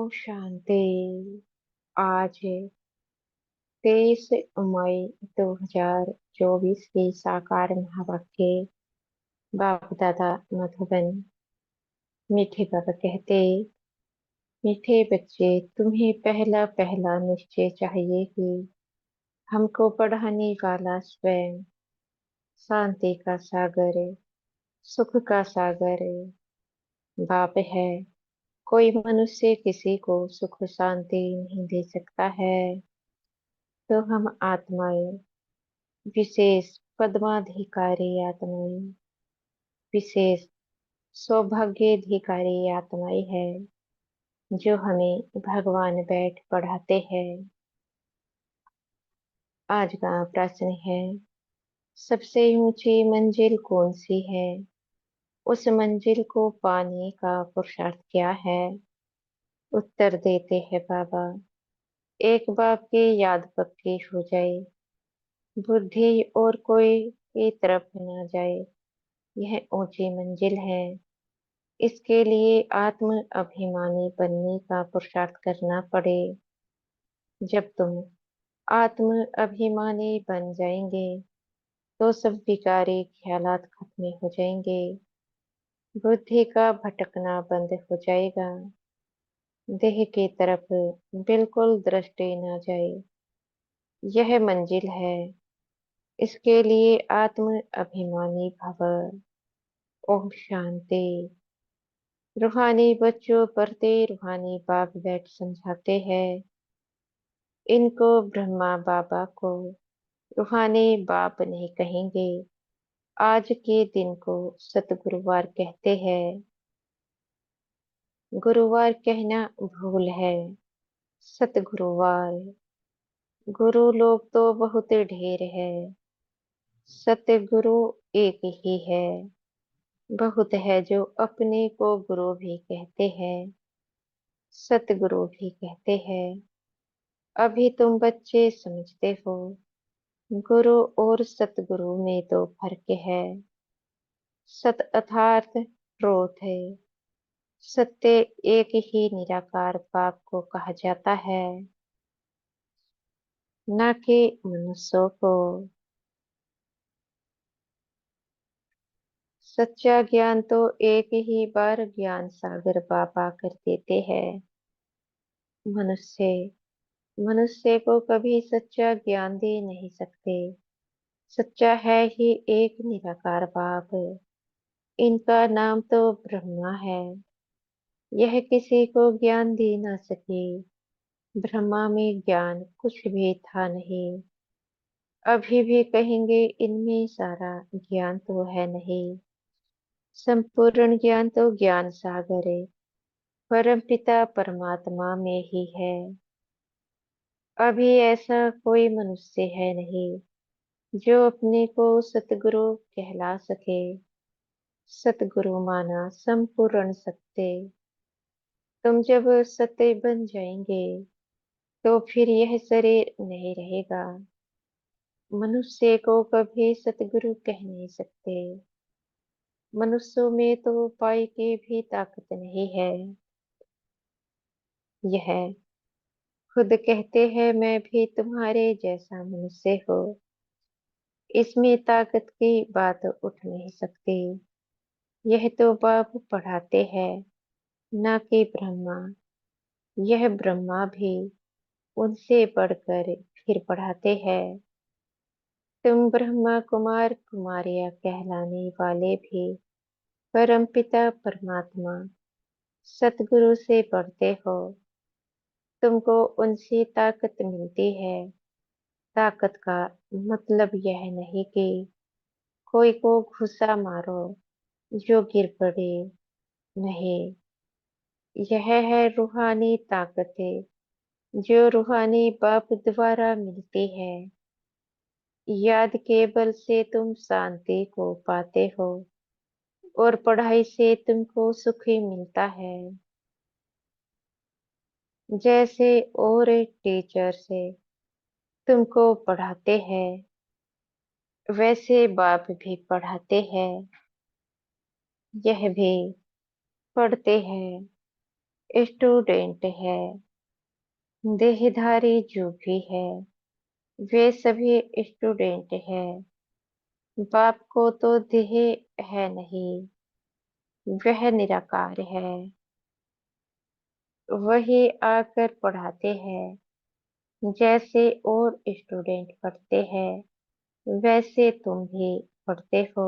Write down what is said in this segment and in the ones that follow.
ओम शांति। आज 23 मई 2024 की साकार महावाक्य। बाप दादा मधुबन। मीठे बाबा कहते, मीठे बच्चे, तुम्हें पहला पहला निश्चय चाहिए कि हमको पढ़ाने वाला स्वयं शांति का सागर, सुख का सागर बाप है। कोई मनुष्य किसी को सुख शांति नहीं दे सकता है, तो हम आत्माएं, विशेष पद्माधिकारी आत्माएं, विशेष सौभाग्याधिकारी आत्माएं है, जो हमें भगवान बैठ पढ़ाते हैं। आज का प्रश्न है, सबसे ऊंची मंजिल कौन सी है? उस मंजिल को पाने का पुरुषार्थ क्या है? उत्तर देते हैं बाबा, एक बाप की याद पक्की हो जाए, बुद्धि और कोई की तरफ न जाए, यह ऊंची मंजिल है। इसके लिए आत्म अभिमानी बनने का पुरुषार्थ करना पड़े। जब तुम आत्म अभिमानी बन जाएंगे, तो सब विकारी ख्यालात खत्म हो जाएंगे, बुद्धि का भटकना बंद हो जाएगा, देह की तरफ बिल्कुल दृष्टि न जाए। यह मंजिल है। इसके लिए आत्म अभिमानी भव। ओम शांति। रूहानी बच्चों प्रति रूहानी बाप बैठ समझाते हैं। इनको ब्रह्मा बाबा को रूहानी बाप नहीं कहेंगे। आज के दिन को सतगुरुवार कहते हैं। गुरुवार कहना भूल है। सतगुरुवार। गुरु लोग तो बहुत ढेर है, सतगुरु एक ही है। बहुत है जो अपने को गुरु भी कहते हैं, सतगुरु भी कहते हैं। अभी तुम बच्चे समझते हो, गुरु और सतगुरु में तो फर्क है। सत अर्थात ट्रूथ है। सत्य एक ही निराकार बाप को कहा जाता है, न कि मनुष्यों को। सच्चा ज्ञान तो एक ही बार ज्ञान सागर बाबा कर देते हैं। मनुष्य मनुष्य को कभी सच्चा ज्ञान दे नहीं सकते। सच्चा है ही एक निराकार बाप। इनका नाम तो ब्रह्मा है। यह किसी को ज्ञान दे न सके। ब्रह्मा में ज्ञान कुछ भी था नहीं। अभी भी कहेंगे इनमें सारा ज्ञान तो है नहीं। संपूर्ण ज्ञान तो ज्ञान सागर है, परम पिता परमात्मा में ही है। अभी ऐसा कोई मनुष्य है नहीं जो अपने को सतगुरु कहला सके। सतगुरु माना संपूर्ण सत्य। तुम जब सत्य बन जाएंगे, तो फिर यह शरीर नहीं रहेगा। मनुष्य को कभी सतगुरु कह नहीं सकते। मनुष्यों में तो पाई की भी ताकत नहीं है। यह खुद कहते हैं, मैं भी तुम्हारे जैसा मनुष्य हूँ। इसमें ताकत की बात उठ नहीं सकती। यह तो बाप पढ़ाते हैं, न कि ब्रह्मा। यह ब्रह्मा भी उनसे बढ़कर फिर पढ़ाते हैं। तुम ब्रह्मा कुमार कुमारियां कहलाने वाले भी परमपिता परमात्मा सतगुरु से पढ़ते हो। तुमको उनसे ताकत मिलती है। ताकत का मतलब यह नहीं कि कोई को घुसा मारो जो गिर पड़े। नहीं, यह है रूहानी ताकतें, जो रूहानी बाप द्वारा मिलती है। याद के बल से तुम शांति को पाते हो, और पढ़ाई से तुमको सुख ही मिलता है। जैसे और टीचर से तुमको पढ़ाते हैं, वैसे बाप भी पढ़ाते हैं। यह भी पढ़ते हैं। स्टूडेंट है, देहधारी जो भी है, वे सभी स्टूडेंट है। बाप को तो देह है नहीं, वह निराकार है। वही आकर पढ़ाते हैं, जैसे और स्टूडेंट पढ़ते हैं वैसे तुम भी पढ़ते हो।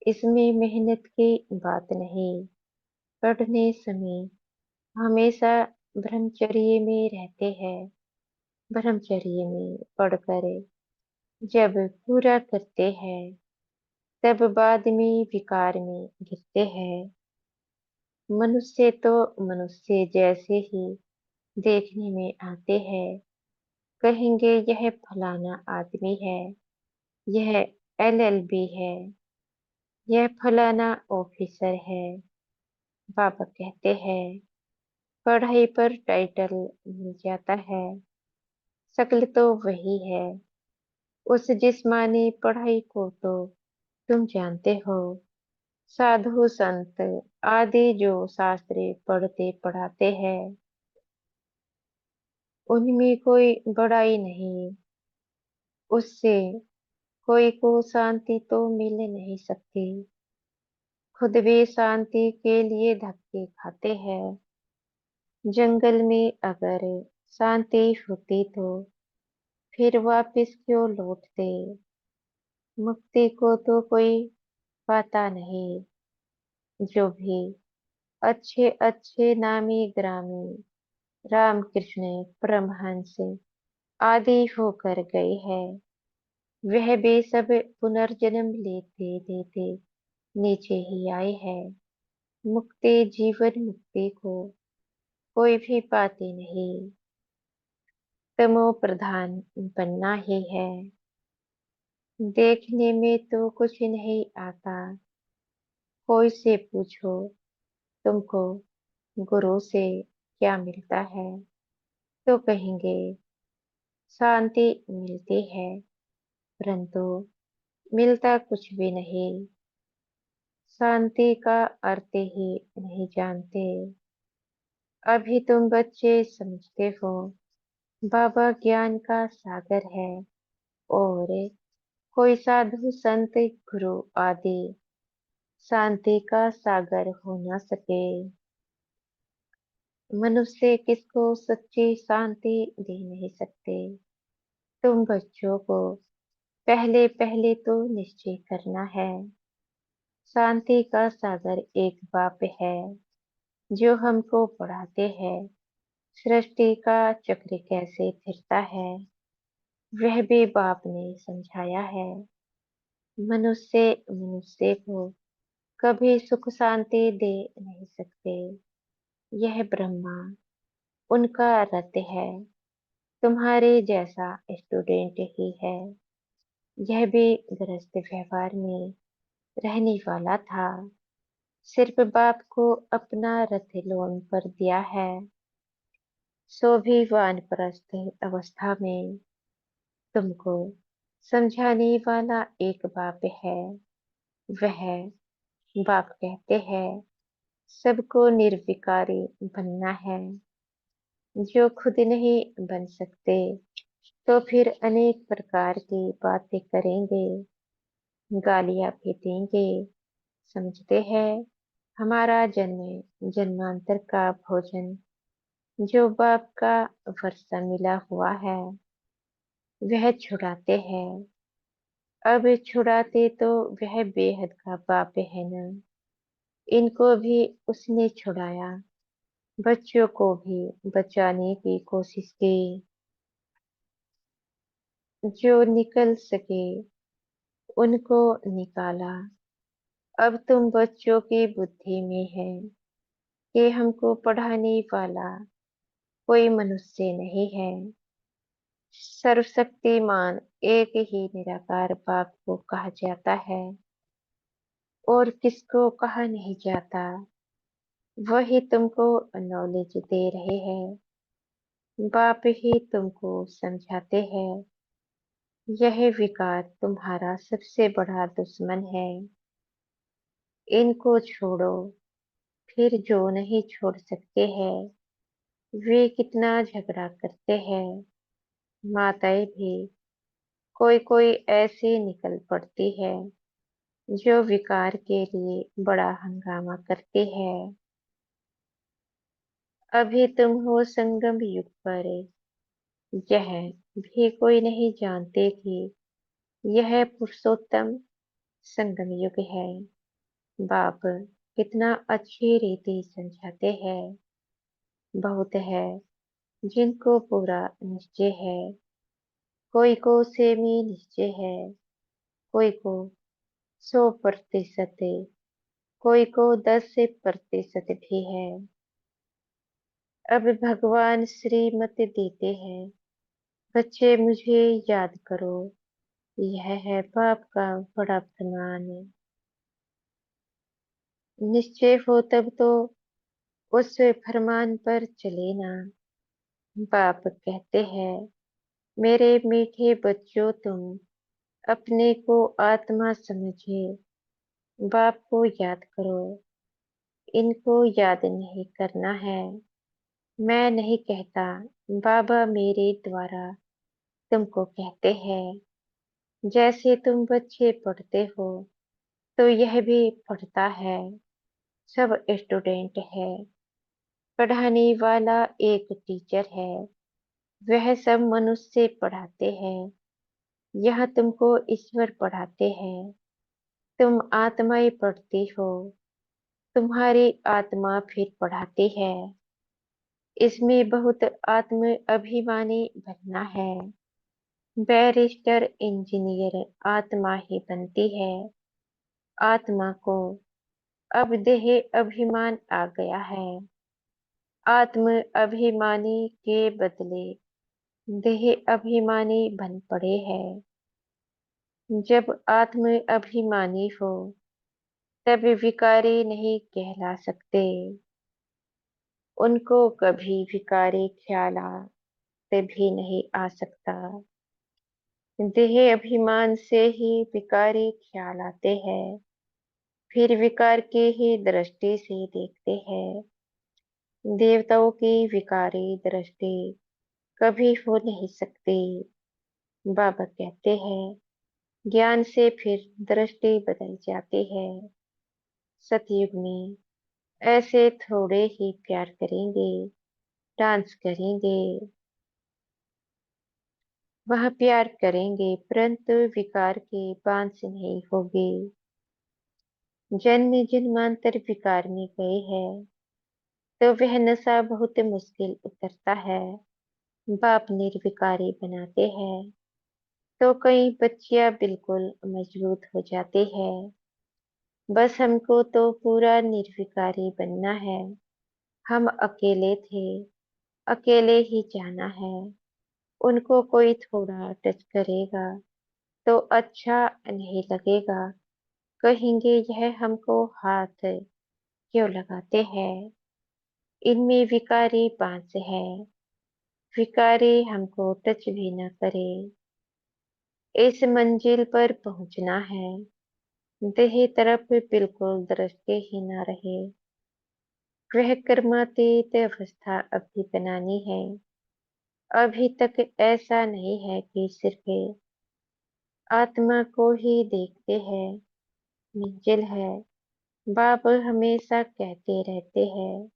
इसमें मेहनत की बात नहीं। पढ़ने समय हमेशा ब्रह्मचर्य में रहते हैं। ब्रह्मचर्य में पढ़कर जब पूरा करते हैं, तब बाद में विकार में गिरते हैं। मनुष्य तो मनुष्य जैसे ही देखने में आते हैं। कहेंगे यह फलाना आदमी है, यह एलएलबी है, यह फलाना ऑफिसर है। बाबा कहते हैं पढ़ाई पर टाइटल मिल जाता है, शक्ल तो वही है। उस जिस्मानी पढ़ाई को तो तुम जानते हो। साधु संत आदि जो शास्त्र पढ़ते पढ़ाते हैं, उनमें कोई बड़ाई नहीं। उससे कोई को शांति तो मिल नहीं सकती। खुद भी शांति के लिए धक्के खाते हैं। जंगल में अगर शांति होती तो फिर वापस क्यों लौटते। मुक्ति को तो कोई पाता नहीं। जो भी अच्छे अच्छे नामी ग्रामी रामकृष्ण परमहंस आदि होकर गए हैं, वह भी सब पुनर्जन्म लेते लेते नीचे ही आए हैं। मुक्ति जीवन मुक्ति को कोई भी पाते नहीं। तमो प्रधान बनना ही है। देखने में तो कुछ नहीं आता। कोई से पूछो तुमको गुरु से क्या मिलता है, तो कहेंगे शांति मिलती है, परंतु मिलता कुछ भी नहीं। शांति का अर्थ ही नहीं जानते। अभी तुम बच्चे समझते हो बाबा ज्ञान का सागर है, और कोई साधु संत गुरु आदि शांति का सागर हो न सके। मनुष्य किसको सच्ची शांति दे नहीं सकते। तुम बच्चों को पहले पहले तो निश्चय करना है। शांति का सागर एक बाप है, जो हमको पढ़ाते हैं सृष्टि का चक्र कैसे फिरता है, वह भी बाप ने समझाया है। मनुष्य मनुष्य को कभी सुख शांति दे नहीं सकते। यह ब्रह्मा उनका रथ है, तुम्हारे जैसा स्टूडेंट ही है। यह भी गृहस्थ व्यवहार में रहने वाला था। सिर्फ बाप को अपना रथ लोन पर दिया है। सो भी वानप्रस्थ अवस्था में तुमको समझाने वाला एक बाप है। वह बाप कहते हैं सबको निर्विकारी बनना है। जो खुद नहीं बन सकते तो फिर अनेक प्रकार की बातें करेंगे, गालियां भी देंगे। समझते हैं हमारा जन्म जन्मांतर का भोजन जो बाप का वर्षा मिला हुआ है, वह छुड़ाते हैं। अब छुड़ाते तो वह बेहद का बाप है न। इनको भी उसने छुड़ाया, बच्चों को भी बचाने की कोशिश की। जो निकल सके उनको निकाला। अब तुम बच्चों की बुद्धि में है कि हमको पढ़ाने वाला कोई मनुष्य नहीं है। सर्वशक्तिमान एक ही निराकार बाप को कहा जाता है, और किसको कहा नहीं जाता। वही तुमको नॉलेज दे रहे हैं। बाप ही तुमको समझाते हैं यह विकार तुम्हारा सबसे बड़ा दुश्मन है। इनको छोड़ो, फिर जो नहीं छोड़ सकते हैं वे कितना झगड़ा करते हैं। माताएं भी कोई कोई ऐसी निकल पड़ती है जो विकार के लिए बड़ा हंगामा करती है। अभी तुम हो संगम युग पर, यह भी कोई नहीं जानते कि यह पुरुषोत्तम संगम युग है। बाप कितना अच्छी रीति समझाते हैं। बहुत है जिनको पूरा निश्चय है, कोई को सेमी निश्चय है, कोई को 100%, कोई को 10% भी है। अब भगवान श्रीमत देते हैं, बच्चे मुझे याद करो, यह है बाप का बड़ा फरमान। निश्चय हो तब तो उस फरमान पर चले ना। बाप कहते हैं, मेरे मीठे बच्चों, तुम अपने को आत्मा समझे बाप को याद करो। इनको याद नहीं करना है। मैं नहीं कहता, बाबा मेरे द्वारा तुमको कहते हैं। जैसे तुम बच्चे पढ़ते हो तो यह भी पढ़ता है। सब स्टूडेंट है, पढ़ाने वाला एक टीचर है। वह सब मनुष्य पढ़ाते हैं, यह तुमको ईश्वर पढ़ाते हैं। तुम आत्माएं पढ़ती हो, तुम्हारी आत्मा फिर पढ़ाती है। इसमें बहुत आत्म अभिमानी बनना है। बैरिस्टर इंजीनियर आत्मा ही बनती है। आत्मा को अब देह अभिमान आ गया है। आत्म अभिमानी के बदले देह अभिमानी बन पड़े हैं। जब आत्म अभिमानी हो तब विकारी नहीं कहला सकते। उनको कभी विकारी ख्यालात भी नहीं आ सकता। देह अभिमान से ही विकारी ख्याल आते हैं, फिर विकार की ही दृष्टि से देखते हैं। देवताओं की विकारी दृष्टि कभी हो नहीं सकती। बाबा कहते हैं, ज्ञान से फिर दृष्टि बदल जाती है। सतयुग में ऐसे थोड़े ही प्यार करेंगे, डांस करेंगे। वह प्यार करेंगे परंतु विकार के बांध से नहीं होगी। जन्म जन्मांतर विकार में गए हैं तो वह नशा बहुत मुश्किल उतरता है। बाप निर्विकारी बनाते हैं तो कई बच्चियां बिल्कुल मजबूत हो जाती है। बस हमको तो पूरा निर्विकारी बनना है। हम अकेले थे, अकेले ही जाना है। उनको कोई थोड़ा टच करेगा तो अच्छा नहीं लगेगा। कहेंगे यह हमको हाथ क्यों लगाते हैं। इनमें विकारी बांस है। विकारी हमको टच भी न करे। इस मंजिल पर पहुंचना है, देह तरफ बिल्कुल दृष्टि ही न रहे। वह कर्मातीत अवस्था अभी बनानी है। अभी तक ऐसा नहीं है कि सिर्फ आत्मा को ही देखते हैं। मंजिल है। बाप हमेशा कहते रहते हैं,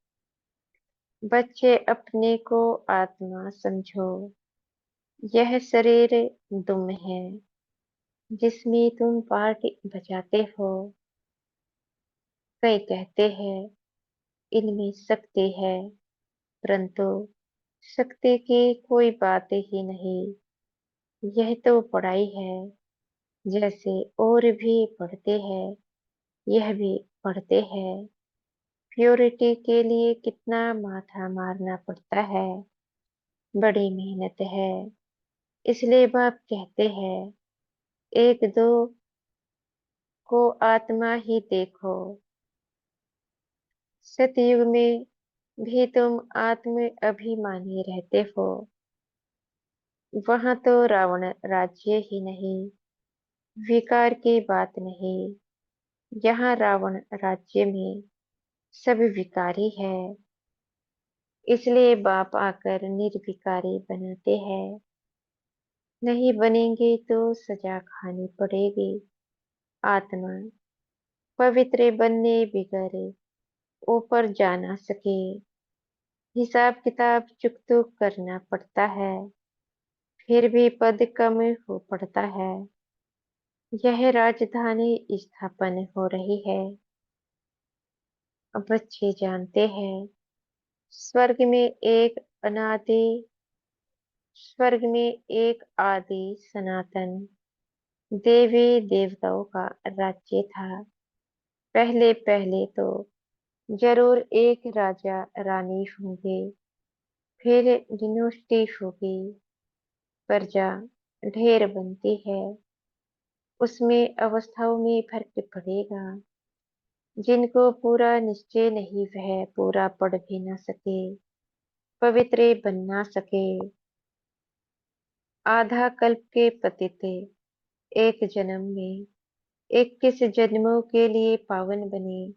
बच्चे अपने को आत्मा समझो। यह शरीर दुम है जिसमें तुम पार्टी बजाते हो। कई कहते हैं इनमें शक्ति है, परंतु शक्ति की कोई बात ही नहीं। यह तो पढ़ाई है। जैसे और भी पढ़ते हैं, यह भी पढ़ते हैं। प्योरिटी के लिए कितना माथा मारना पड़ता है, बड़ी मेहनत है। इसलिए बाप कहते हैं, एक दो को आत्मा ही देखो। सतयुग में भी तुम आत्म अभिमानी रहते हो। वहां तो रावण राज्य ही नहीं, विकार की बात नहीं। यहाँ रावण राज्य में सब विकारी है, इसलिए बाप आकर निर्विकारी बनाते हैं। नहीं बनेंगे तो सजा खानी पड़ेगी। आत्मा पवित्र बनने बिगर ऊपर जा ना सके, हिसाब किताब चुक तो करना पड़ता है, फिर भी पद कम हो पड़ता है। यह राजधानी स्थापन हो रही है। अब बच्चे जानते हैं, स्वर्ग में एक अनादि स्वर्ग में एक आदि सनातन देवी देवताओं का राज्य था। पहले पहले तो जरूर एक राजा रानी होंगे, फिर डिनोस्टी होगी, प्रजा ढेर बनती है, उसमें अवस्थाओं में फर्क पड़ेगा। जिनको पूरा निश्चय नहीं वह पूरा पढ़ भी न सके, पवित्र बन ना सके। आधा कल्प के पतित एक जन्म में 21 जन्मों के लिए पावन बने।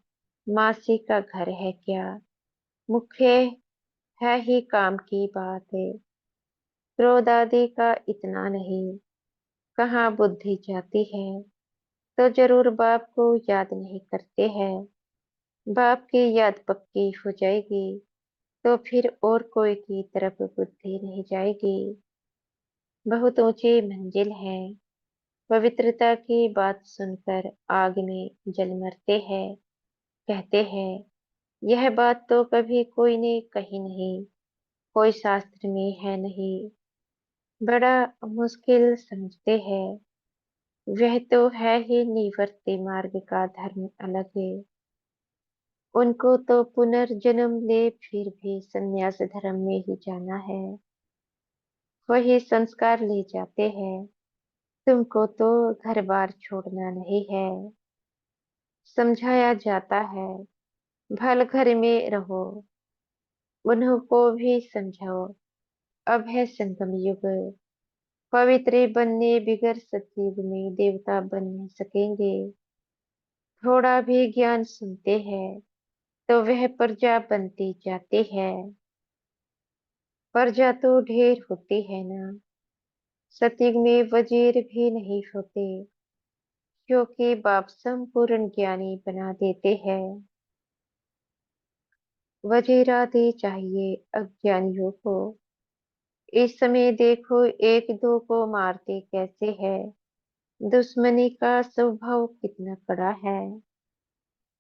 मासी का घर है क्या? मुख्य है ही काम की बात है। क्रोध आदि का इतना नहीं, कहाँ बुद्धि जाती है तो जरूर बाप को याद नहीं करते हैं। बाप की याद पक्की हो जाएगी तो फिर और कोई की तरफ बुद्धि नहीं जाएगी। बहुत ऊंची मंजिल है। पवित्रता की बात सुनकर आग में जल मरते हैं। कहते हैं, यह बात तो कभी कोई ने कही नहीं, कोई शास्त्र में है नहीं। बड़ा मुश्किल समझते हैं। वह तो है ही निवर्त मार्ग का धर्म अलग है। उनको तो पुनर्जन्म ले फिर भी संन्यास धर्म में ही जाना है। वही संस्कार ले जाते हैं। तुमको तो घर बार छोड़ना नहीं है। समझाया जाता है, भल घर में रहो। उन्हों को भी समझाओ, अब है संगम युग। पवित्र बनने बिगर सतयुग में देवता बन नहीं सकेंगे। थोड़ा भी ज्ञान सुनते हैं तो वह प्रजा बनती जाती है। प्रजा तो ढेर होती है ना। सतयुग में वजीर भी नहीं होते, क्योंकि बाप संपूर्ण ज्ञानी बना देते हैं। वजीरादि चाहिए अज्ञानियों को। इस समय देखो एक दो को मारते कैसे है। दुश्मनी का स्वभाव कितना कड़ा है।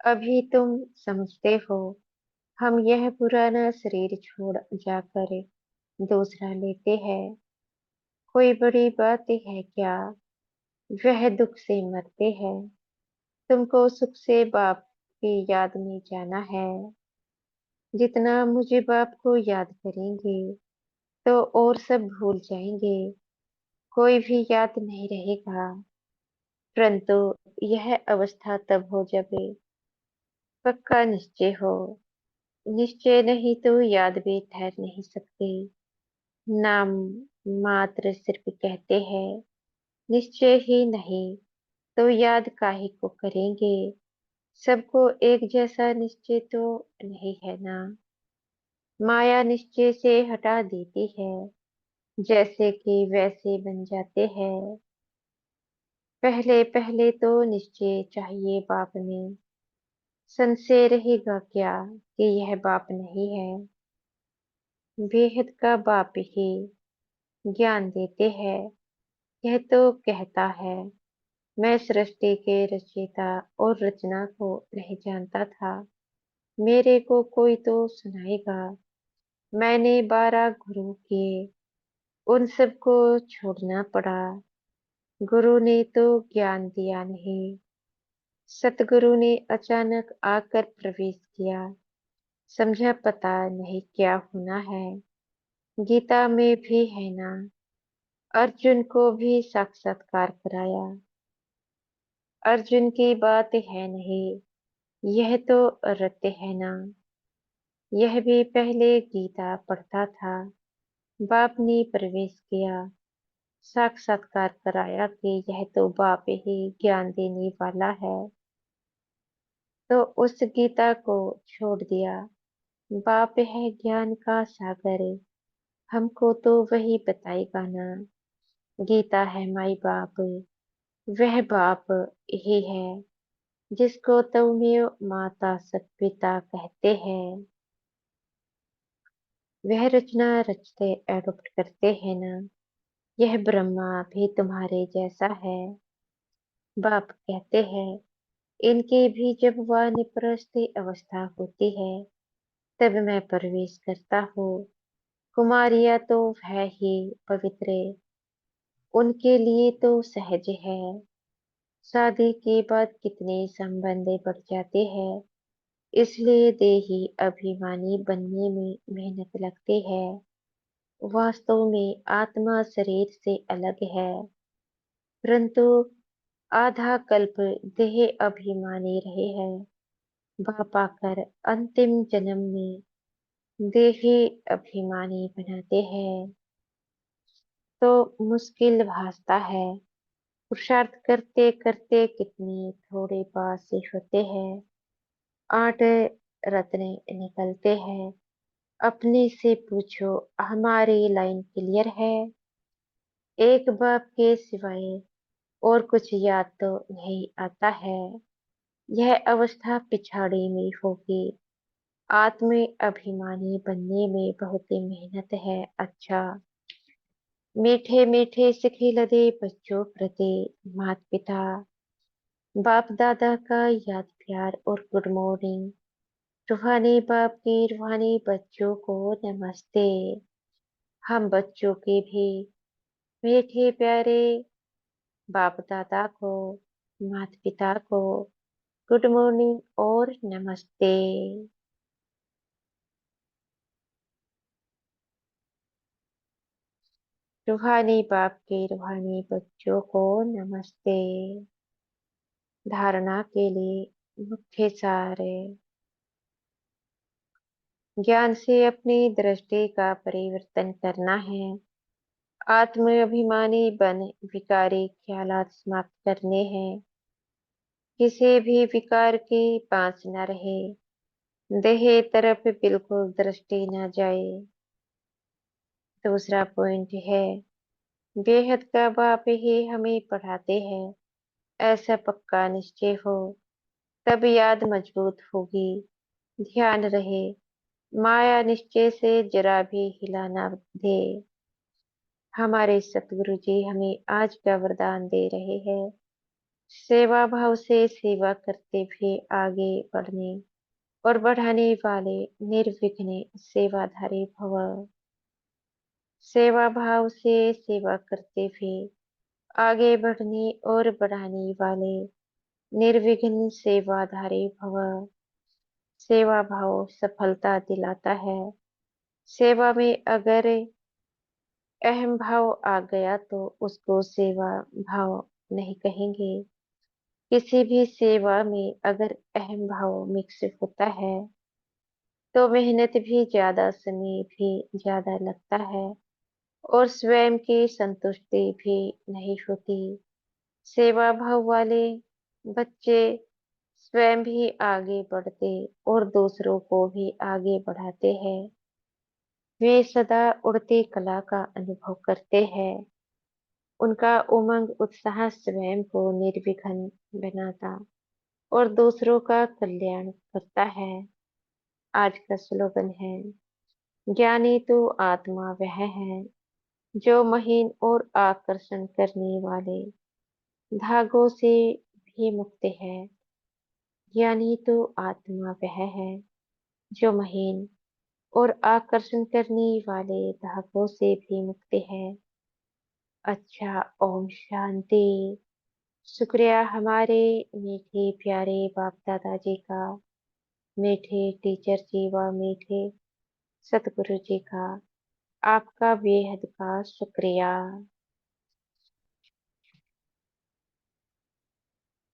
अभी तुम समझते हो, हम यह पुराना शरीर छोड़ जाकर दूसरा लेते हैं। कोई बड़ी बात है क्या? वह दुख से मरते हैं। तुमको सुख से बाप की याद में जाना है। जितना मुझे बाप को याद करेंगे तो और सब भूल जाएंगे, कोई भी याद नहीं रहेगा। परंतु यह अवस्था तब हो जब पक्का निश्चय हो। निश्चय नहीं तो याद भी ठहर नहीं सकती। नाम मात्र सिर्फ कहते हैं, निश्चय ही नहीं तो याद काहे को करेंगे। सबको एक जैसा निश्चय तो नहीं है ना। माया निश्चय से हटा देती है, जैसे कि वैसे बन जाते हैं। पहले पहले तो निश्चय चाहिए बाप में। संशय रहेगा क्या कि यह बाप नहीं है। बेहद का बाप ही ज्ञान देते हैं। यह तो कहता है, मैं सृष्टि के रचयिता और रचना को नहीं जानता था। मेरे को कोई तो सुनाएगा। मैंने 12 गुरु किए, उन सबको छोड़ना पड़ा। गुरु ने तो ज्ञान दिया नहीं, सतगुरु ने अचानक आकर प्रवेश किया। समझा पता नहीं क्या होना है। गीता में भी है ना, अर्जुन को भी साक्षात्कार कराया। अर्जुन की बात है नहीं, यह तो रत्य है ना। यह भी पहले गीता पढ़ता था। बाप ने प्रवेश किया, साक्षात्कार कराया कि यह तो बाप ही ज्ञान देने वाला है। तो उस गीता को छोड़ दिया। बाप है ज्ञान का सागर, हमको तो वही बताएगा ना। गीता है माई बाप, वह बाप ही है जिसको त्वमेव माता सत पिता कहते हैं। वह रचना रचते एडॉप्ट करते हैं ना। यह ब्रह्मा भी तुम्हारे जैसा है। बाप कहते हैं इनके भी जब वानप्रस्थ अवस्था होती है तब मैं प्रवेश करता हूँ। कुमारियाँ तो है ही पवित्र, उनके लिए तो सहज है। शादी के बाद कितने संबंध बढ़ जाते हैं, इसलिए देही अभिमानी बनने में मेहनत लगती है। वास्तव में आत्मा शरीर से अलग है, परंतु आधा कल्प देह अभिमानी रहे हैं। बाप आकर अंतिम जन्म में देही अभिमानी बनाते हैं तो मुश्किल भासता है। पुरुषार्थ करते करते कितने थोड़े पास से होते हैं। 8 रत्न निकलते हैं। अपने से पूछो हमारी लाइन क्लियर है? एक बाप के सिवाय और कुछ याद तो नहीं आता है। यह अवस्था पिछाड़ी में होगी। आत्म अभिमानी बनने में बहुत मेहनत है। अच्छा, मीठे मीठे सिखे लदे बच्चों प्रति माता पिता बाप दादा का याद प्यार और गुड मॉर्निंग। रूहानी बाप की रूहानी बच्चों को नमस्ते। हम बच्चों के भी मीठे प्यारे बाप दादा को माता पिता को गुड मॉर्निंग और नमस्ते। रूहानी बाप के रूहानी बच्चों को नमस्ते। धारणा के लिए मुख्य सार ज्ञान से अपनी दृष्टि का परिवर्तन करना है। आत्म अभिमानी बन विकारी ख्यालात समाप्त करने हैं। किसी भी विकार के पास न रहे। देह तरफ बिल्कुल दृष्टि न जाए। दूसरा पॉइंट है बेहद का बाप ही हमें पढ़ाते हैं। ऐसा पक्का निश्चय हो तब याद मजबूत होगी। ध्यान रहे माया निश्चय से जरा भी हिला ना दे। हमारे सतगुरु जी हमें आज का वरदान दे रहे हैं। सेवा भाव से सेवा करते हुए आगे बढ़ने और बढ़ाने वाले निर्विघ्न सेवाधारी भव। सेवा भाव से सेवा करते हुए आगे बढ़ने और बढ़ाने वाले निर्विघ्न सेवाधारी भव। सेवा भाव सफलता दिलाता है। सेवा में अगर अहम भाव आ गया तो उसको सेवा भाव नहीं कहेंगे। किसी भी सेवा में अगर अहम भाव मिक्स होता है तो मेहनत भी ज्यादा, समय भी ज्यादा लगता है और स्वयं की संतुष्टि भी नहीं होती। सेवा भाव वाले बच्चे स्वयं भी आगे बढ़ते और दूसरों को भी आगे बढ़ाते हैं। वे सदा उड़ती कला का अनुभव करते हैं। उनका उमंग उत्साह स्वयं को निर्विघ्न बनाता और दूसरों का कल्याण करता है। आज का स्लोगन है ज्ञानी तो आत्मा वह है जो महीन और आकर्षण करने वाले धागों से भी मुक्त है। ज्ञानी तो आत्मा वह है जो महीन और आकर्षण करने वाले धागों से भी मुक्त है। अच्छा, ओम शांति। शुक्रिया हमारे मीठे प्यारे बाप दादाजी का, मीठे टीचर जी व मीठे सतगुरु जी का। आपका बेहद का शुक्रिया।